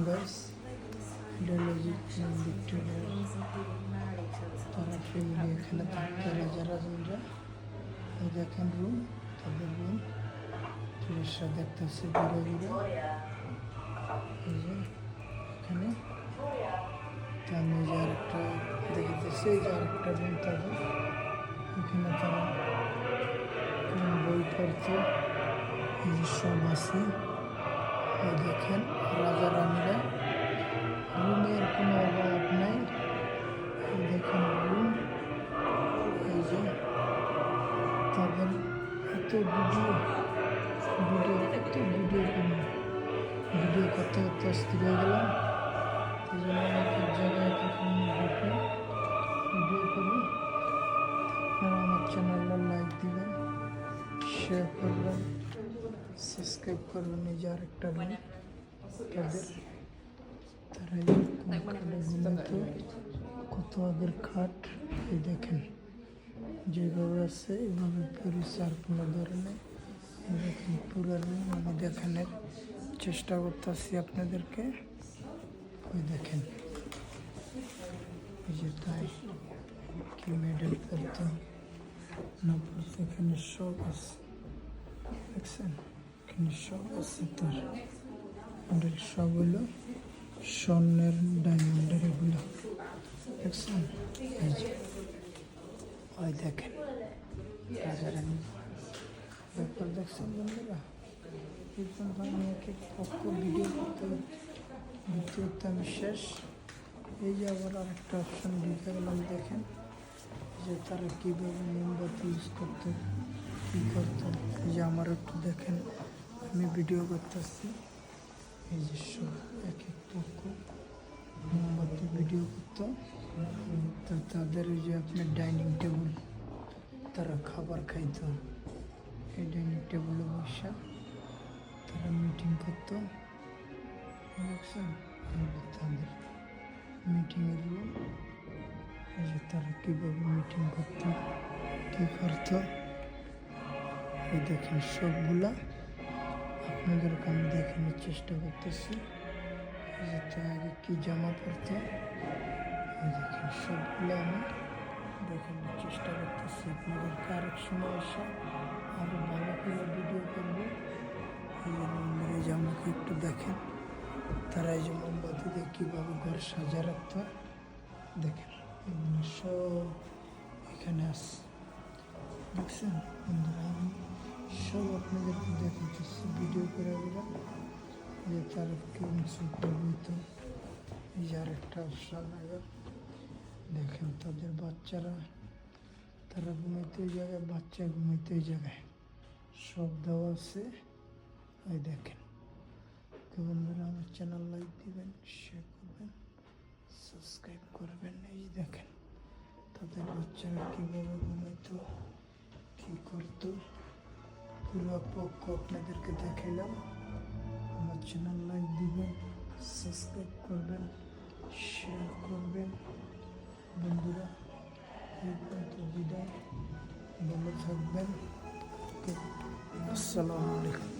Guys philology ভিক্টোরিয়ার তারা family এখানে থাকতে রাজারা দেখেন রুম তাদের রুম ফ্রেশরা দেখতেছে ঘুরে ঘুরে এই যে এখানে আমি যে আরেকটা দেখতেছি এই যে আরেকটা রুম তাদের এখানে তারা বই পড়ছে এই যে সব আছে দেখেন রাজা রানীরা রুমের কোনো অভাব নাই দেখেন রুম এই যে তাদের এত ভিডিও করতে করতে অস্থির হয়ে গেলাম এই জন্য অনেক জায়গায় ভিডিও করি আপনারা আমার চ্যানেলটা লাইক দিবেন শেয়ার করবেন সাবস্ক্রাইব করবেন এই যে আরেকটা রুম তাদের তারা কত আগের খাট এই দেখেন যেভাবে আছে এইভাবে পরিষ্কার কোনো ধরনের দেখেন পুরো রুম আমি দেখানোর চেষ্টা করতেছি আপনাদেরকে ওই দেখেন এই যে তাই কি মেডেল পড়তো না পড়তো এখানে সব আছে দেখছেন এখানে সব আছে তার মডেল সব হলো স্বর্ণের ডায়মন্ডের এগুলো দেখছেন এই যে ওই দেখেন রাজারানী ব্যাপার দেখছেন বন্ধুরা এই পর্যন্ত আমি এক এক পক্ষ ভিডিও করতে আমি শেষ এই যে আবার আরেকটা অপশন দিতে গেলাম দেখেন যে তারা কীভাবে মোমবাতি ইউজ করতো কী করতো এই যে আমার একটু দেখেন আমি ভিডিও করতেছি এই যে সব এক এক পক্ষ মোমবাতি ভিডিও করতো তো তাদের এই যে আপনার ডাইনিং টেবিল তারা খাবার খাইতো এই ডাইনিং টেবিলে বসে তারা মিটিং করতো বুঝছেন তাদের মিটিংয়ের রুম এই যে তারা কীভাবে মিটিং করতো কী করতো এই দেখেন সবগুলা আপনাদেরকে আমি দেখানোর চেষ্টা করতেছি এই যে তো আগে কী জামা পরতো এই দেখেন সবগুলো আমি দেখানোর চেষ্টা করতেছি আপনাদেরকে আরেক সময় এসে আরও ভালো করে ভিডিও করবো এই জন্য এই যে আমাকে একটু দেখেন তারা এই যে মোমবাতি দিয়ে কীভাবে ঘর সাজা রাখতো দেখেন এগুলো সব এখানে আছে দেখছেন বন্ধুরা আমি সব আপনাদেরকে দেখাচ্ছি ভিডিও করে দিলাম যে তারা কেমন সুপার হইতো এই যে আরেকটা অপশান আবার দেখেন তাদের বাচ্চারা তারা ঘুমাইতে ওই জায়গায় বাচ্চা ঘুমাইতে ওই জায়গায় সব দেওয়া আছে ওই দেখেন বন্ধুরা আমার চ্যানেল লাইক দিবেন শেয়ার করবেন সাবস্ক্রাইব করবেন এই দেখেন তাদের বাচ্চারা কীভাবে ঘুমাইতো কী করতো পুরো পক্ষ আপনাদেরকে দেখাইলাম আমার চ্যানেল লাইক দিবেন সাবস্ক্রাইব করবেন শেয়ার করবেন বন্ধুরা এই পর্যন্ত বিদায় ভালো থাকবেন আসসালামু আলাইকুম।